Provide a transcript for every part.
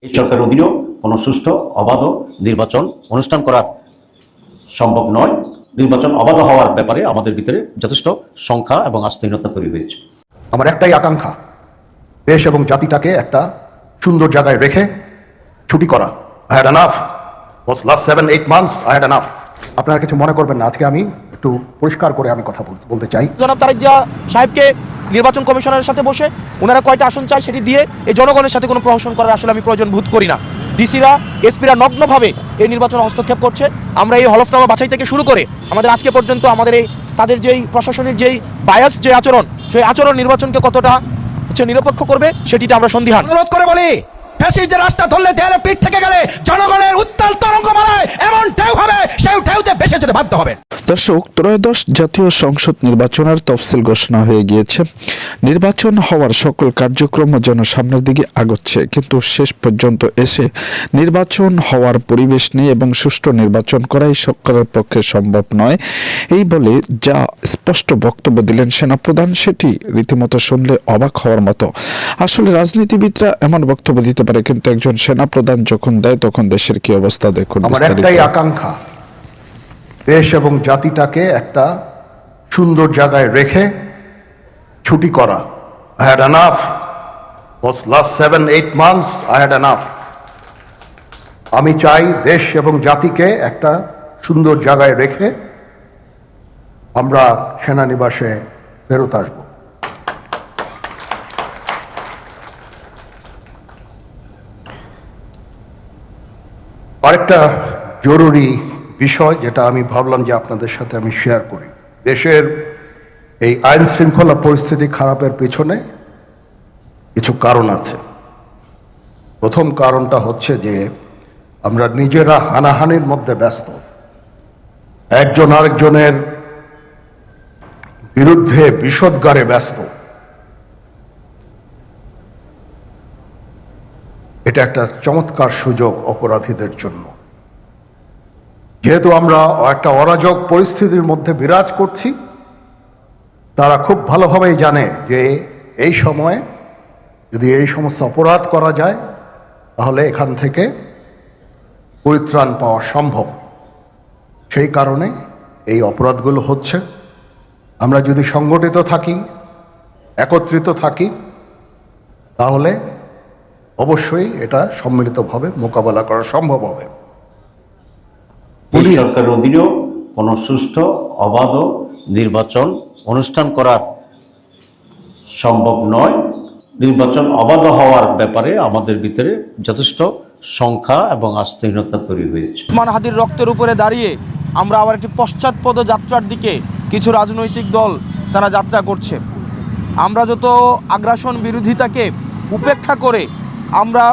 এই সরকারের অধীনেও কোনো সুষ্ঠু অবাধ নির্বাচন অনুষ্ঠান করা সম্ভব নয়। নির্বাচন অবাধ হওয়ার ব্যাপারে আমাদের ভিতরে যথেষ্ট সংখ্যা এবং আস্থাহীনতা তৈরি হয়েছে। আমার একটাই আকাঙ্ক্ষা, দেশ এবং জাতিটাকে একটা সুন্দর জায়গায় রেখে ছুটি করা। I had enough. Was last 7-8 months I had enough. আপনারা কিছু মনে করবেন না, আজকে আমি একটু পরিষ্কার করে আমি কথা বলতে চাই। জনাব তারেক জিয়া সাহেবকে নির্বাচন কমিশনের সাথে বসে ওনারা কয়টা আসন চায় সেটি দিয়ে এই জনগণের সাথে কোনো প্রহসন করার আসলে আমি প্রয়োজন বোধ করি না। ডিসিরা এসপিরা নগ্নভাবে এই নির্বাচনে হস্তক্ষেপ করছে। আমরা এই হলফনামা বাছাই থেকে শুরু করে আমাদের আজকে পর্যন্ত আমাদের এই তাদের যেই প্রশাসনের যেই বায়াস যে আচরণ, সেই আচরণ নির্বাচনকে কতটা নিরপেক্ষ করবে সেটিতে আমরা সন্দিহান। অনুরোধ করে বলি, ফ্যাসিস্টদের রাস্তা ধরলে দেয়ালে পিঠ থেকে গেলে জনগণের উত্তাল তরঙ্গমালায় এমন ঢেউ হবে, সেই ঢেউতে ভেসে যেতে বাধ্য হবে। দর্শক, ত্রয়োদশ জাতীয় সংসদ নির্বাচনের তফসিল ঘোষণা হয়ে গিয়েছে। নির্বাচন হওয়ার সকল কার্যক্রম যেন সামনের দিকে আগচ্ছে, কিন্তু শেষ পর্যন্ত এসে নির্বাচন হওয়ার পরিবেশ নেই এবং সুষ্ঠু নির্বাচন করাই সরকারের পক্ষে সম্ভব নয়। এই বলে যা স্পষ্ট বক্তব্য দিলেন সেনাপ্রধান, সেটি রীতিমতো শুনলে অবাক হওয়ার মতো। আসলে রাজনীতিবিদরা এমন বক্তব্য দিতে পারে, কিন্তু একজন সেনাপ্রধান যখন দেয় তখন দেশের কি অবস্থা দেখুন। আমার একটাই আকাঙ্ক্ষা, দেশ এবং জাতিটাকে একটা সুন্দর জায়গায় রেখে ছুটি করা। I had enough. Was last 7-8 months I had enough. আমি চাই দেশ এবং জাতিকে একটা সুন্দর জায়গায় রেখে আমরা সেনানিবাসে ফেরত আসব। আরেকটা জরুরি বিষয় যেটা আমি ভাবলাম যে আপনাদের সাথে আমি শেয়ার করি। দেশের এই আইন শৃঙ্খলা পরিস্থিতি খারাপের পিছনে কিছু কারণ আছে। প্রথম কারণটা হচ্ছে যে আমরা নিজেরা হানাহানির মধ্যে ব্যস্ত, একজন আরেকজনের বিরুদ্ধে বিষোদ্গারে ব্যস্ত। এটা একটা চমৎকার সুযোগ অপরাধীদের জন্য। যেহেতু আমরা একটা অরাজক পরিস্থিতির মধ্যে বিরাজ করছি, তারা খুব ভালোভাবেই জানে যে এই সময়ে যদি এই সমস্ত অপরাধ করা যায় তাহলে এখান থেকে পরিত্রাণ পাওয়া সম্ভব। সেই কারণে এই অপরাধগুলো হচ্ছে। আমরা যদি সংগঠিত থাকি, একত্রিত থাকি, তাহলে অবশ্যই এটা সম্মিলিতভাবে মোকাবেলা করা সম্ভব হবে। এই সরকারের অধীনেও কোনো সুষ্ঠু অবাধ নির্বাচন অনুষ্ঠান করা সম্ভব নয়। নির্বাচন অবাধ হওয়ার ব্যাপারে আমাদের ভিতরে যথেষ্ট সংখ্যা এবং আস্থাহীনতা তৈরি হয়েছে। মানহাদির রক্তের উপরে দাঁড়িয়ে আমরা আবার একটি পশ্চাৎপদ যাত্রার দিকে কিছু রাজনৈতিক দল তারা যাত্রা করছে। আমরা যত আগ্রাসন বিরোধিতাকে উপেক্ষা করে আমরা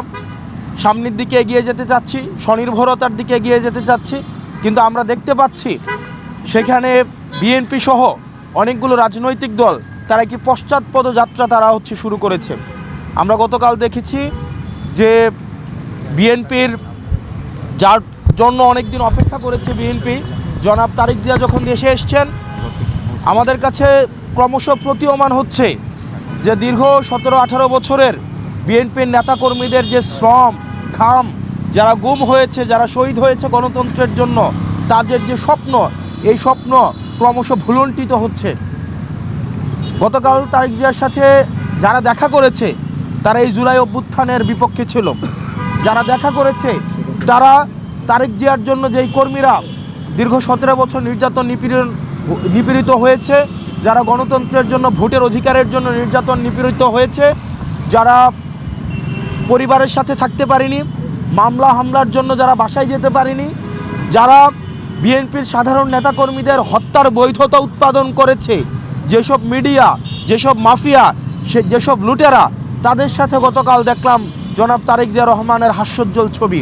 সামনের দিকে এগিয়ে যেতে চাচ্ছি, স্বনির্ভরতার দিকে এগিয়ে যেতে চাচ্ছি, কিন্তু আমরা দেখতে পাচ্ছি সেখানে বিএনপি সহ অনেকগুলো রাজনৈতিক দল তারা একটি পশ্চাৎপদ যাত্রা তারা শুরু করেছে। আমরা গতকাল দেখেছি যে বিএনপির যার জন্য অনেকদিন অপেক্ষা করেছে বিএনপি, জনাব তারেক জিয়া যখন দেশে এসছেন, আমাদের কাছে ক্রমশ প্রতীয়মান হচ্ছে যে দীর্ঘ 17-18 বছরের বিএনপির নেতাকর্মীদের যে শ্রম ঘাম, যারা গুম হয়েছে, যারা শহীদ হয়েছে গণতন্ত্রের জন্য, তাদের যে স্বপ্ন, এই স্বপ্ন ক্রমশ ভুলুণ্ঠিত হচ্ছে। গতকাল তারেক জিয়ার সাথে যারা দেখা করেছে তারা এই জুলাই অভ্যুত্থানের বিপক্ষে ছিল। যারা দেখা করেছে তারা তারেক জিয়ার জন্য যেই কর্মীরা দীর্ঘ 17 বছর নির্যাতন নিপীড়িত হয়েছে, যারা গণতন্ত্রের জন্য, ভোটের অধিকারের জন্য নির্যাতন নিপীড়িত হয়েছে, যারা পরিবারের সাথে থাকতে পারেনি, মামলা হামলার জন্য যারা বাসায় যেতে পারেনি, যারা বিএনপির সাধারণ নেতাকর্মীদের হত্যার বৈধতা উৎপাদন করেছে, যেসব মিডিয়া, যেসব মাফিয়া, যেসব লুটেরা, তাদের সাথে গতকাল দেখলাম জনাব তারেক জিয়া রহমানের হাস্যোজ্জ্বল ছবি।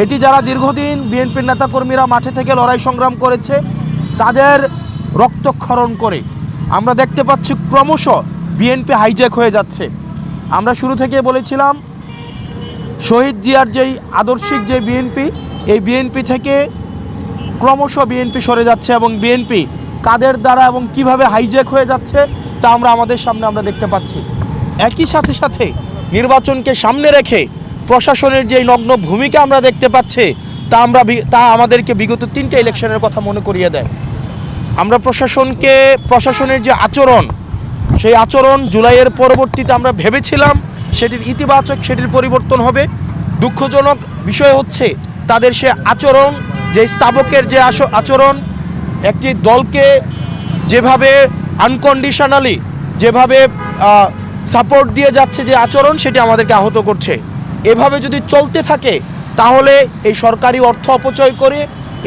এটি যারা দীর্ঘদিন বিএনপির নেতাকর্মীরা মাঠে থেকে লড়াই সংগ্রাম করেছে, তাদের রক্তক্ষরণ করে আমরা দেখতে পাচ্ছি ক্রমশ বিএনপি হাইজ্যাক হয়ে যাচ্ছে। আমরা শুরু থেকে বলেছিলাম শহীদ জিয়ার যেই আদর্শিক যে বিএনপি, এই বিএনপি থেকে ক্রমশ বিএনপি সরে যাচ্ছে এবং বিএনপি কাদের দ্বারা এবং কিভাবে হাইজ্যাক হয়ে যাচ্ছে তা আমরা আমাদের সামনে আমরা দেখতে পাচ্ছি। একই সাথে নির্বাচনকে সামনে রেখে প্রশাসনের যে নগ্ন ভূমিকা আমরা দেখতে পাচ্ছি তা আমাদেরকে বিগত 3টে ইলেকশনের কথা মনে করিয়ে দেয়। আমরা প্রশাসনের যে আচরণ, সেই আচরণ জুলাইয়ের পরবর্তীতে আমরা ভেবেছিলাম সেটির ইতিবাচক, সেটির পরিবর্তন হবে। দুঃখজনক বিষয় হচ্ছে তাদের সে আচরণ, যে স্তাবকের যে আচরণ, একটি দলকে যেভাবে আনকন্ডিশনালি যেভাবে সাপোর্ট দিয়ে যাচ্ছে যে আচরণ, সেটি আমাদেরকে আহত করছে। এভাবে যদি চলতে থাকে তাহলে এই সরকারি অর্থ অপচয় করে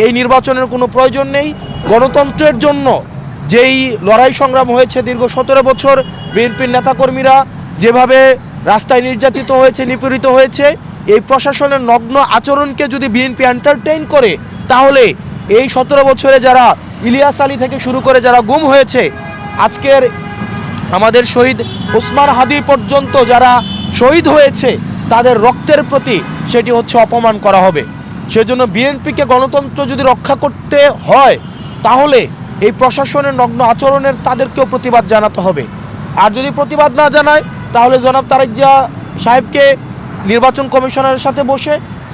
এই নির্বাচনের কোনো প্রয়োজন নেই। গণতন্ত্রের জন্য যেই লড়াই সংগ্রাম হয়েছে দীর্ঘ 17 বছর, বিএনপির নেতাকর্মীরা যেভাবে রাস্তায় নির্যাতিত হয়েছে, নিপীড়িত হয়েছে, এই প্রশাসনের নগ্ন আচরণকে যদি বিএনপি এন্টারটেইন করে তাহলে এই 17 বছরে যারা ইলিয়াস আলী থেকে শুরু করে যারা গুম হয়েছে, আজকের আমাদের শহীদ ওসমান হাদি পর্যন্ত যারা শহীদ হয়েছে, তাদের রক্তের প্রতি সেটি হচ্ছে অপমান করা হবে। সেজন্য বিএনপিকে গণতন্ত্র যদি রক্ষা করতে হয় তাহলে এই প্রশাসনের নগ্ন আচরণের তাদেরকেও প্রতিবাদ জানাতে হবে। আর যদি প্রতিবাদ না জানায় তাহলে জনাব তারেক জিয়া সাহেবকে নির্বাচন কমিশনারের সাথে বসে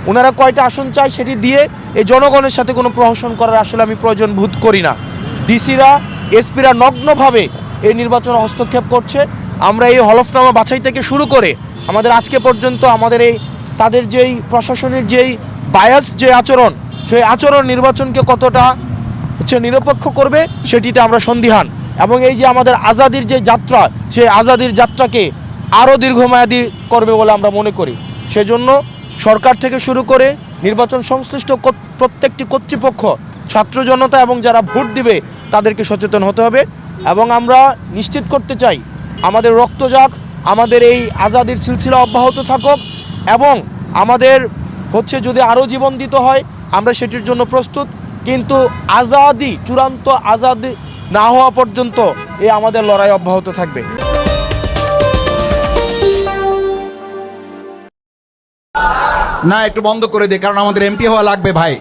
ওনারা কয়টা আসন চায় সেটি দিয়ে এই জনগণের সাথে কোনো প্রহসন করার আসলে আমি প্রয়োজন বোধ করি না। ডিসিরা, এসপিরা নগ্নভাবে এই নির্বাচনে হস্তক্ষেপ করছে। আমরা এই হলফনামা বাছাই থেকে শুরু করে আমাদের আজকে পর্যন্ত আমাদের এই তাদের যেই প্রশাসনের যেই বায়াস যে আচরণ, সেই আচরণ নির্বাচনকে কতটা নিরপেক্ষ করবে সেটিতে আমরা সন্দিহান। এবং এই যে আমাদের আজাদির যে যাত্রা, সেই আজাদির যাত্রাকে আরও দীর্ঘমেয়াদী করবে বলে আমরা মনে করি। সেজন্য সরকার থেকে শুরু করে নির্বাচন সংশ্লিষ্ট প্রত্যেকটি কর্তৃপক্ষ, ছাত্র জনতা এবং যারা ভোট দিবে তাদেরকে সচেতন হতে হবে। এবং আমরা নিশ্চিত করতে চাই আমাদের রক্ত যাক, আমাদের এই আজাদির সিলসিলা অব্যাহত থাকুক, এবং আমাদের যদি আরও জীবন দিতে হয় আমরা সেটির জন্য প্রস্তুত। কিন্তু আজাদি, চূড়ান্ত আজাদি না হওয়া পর্যন্ত এই আমাদের লড়াই অব্যাহত থাকবে। না, একটু বন্ধ করে দে, কারণ আমাদের এমপি হওয়া লাগবে ভাই।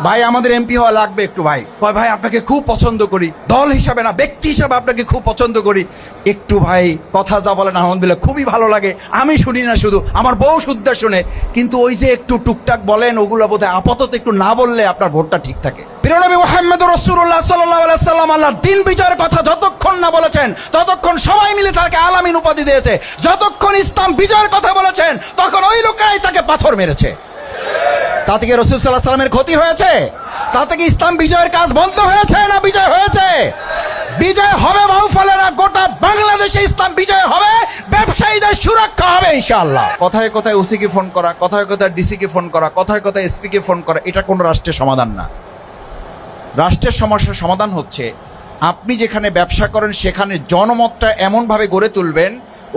ভাই আমাদের এমপি হওয়া লাগবে একটু ভাই। ভাই আপনাকে খুব পছন্দ করি, দল হিসাবে না ব্যক্তি হিসাবে আপনাকে খুব পছন্দ করি। একটু ভাই কথা যা বলেন আলহামদুলিল্লাহ খুবই ভালো লাগে। আমি শুনি না, শুধু আমার বউ শুদ্ধা শুনে, কিন্তু ওই যে একটু টুকটাক বলেন ওগুলো বোধহয় আপাতত একটু না বললে আপনার ভোটটা ঠিক থাকে। প্রিয় নবী মুহাম্মদুর রাসূলুল্লাহ সাল্লাল্লাহু আলাইহি ওয়াসাল্লাম আল্লাহর দ্বীন বিজয়ের কথা যতক্ষণ না বলেছেন ততক্ষণ সবাই মিলে তাকে আলামিন উপাধি দিয়েছে। যতক্ষণ ইসলাম বিজয়ের কথা বলেছেন তখন ওই লোকেরাই তাকে পাথর মেরেছে। তাতে কি রাসূল সাল্লাল্লাহু আলাইহি ওয়াসাল্লামের ক্ষতি হয়েছে? তাতে কি ইসলাম বিজয়ের কাজ বন্ধ হয়েছে না বিজয় হয়েছে? বিজয় হবে বাহুফলে না, গোটা বাংলাদেশে ইসলাম বিজয় হবে, ব্যবসায়ীদের সুরক্ষা হবে ইনশাআল্লাহ। কথায় কথায় ওসিকে ফোন করা, কথায় কথায় ডিসিকে ফোন করা, কথায় কথায় এসপিকে ফোন করা, এটা কোনো রাষ্ট্রের সমাধান না। রাষ্ট্রের সমস্যার সমাধান হচ্ছে আপনি যেখানে ব্যবসা করেন সেখানে জনমতটা এমনভাবে গড়ে তুলবেন,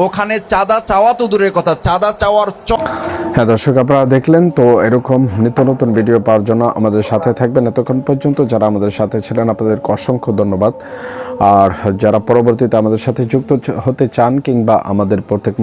ওখানে চাঁদা চাওয়া তো দূরের কথা, চাঁদা চাওয়ার হ্যাঁ দর্শক, আপনারা দেখলেন তো। এরকম নিত্য নতুন ভিডিও পাওয়ার জন্য আমাদের সাথে থাকবেন। এতক্ষণ পর্যন্ত যারা আমাদের সাথে ছিলেন আপনাদেরকে অসংখ্য ধন্যবাদ। আর যারা পরবর্তীতে আমাদের সাথে যুক্ত হতে চান কিংবা আমাদের প্রত্যেক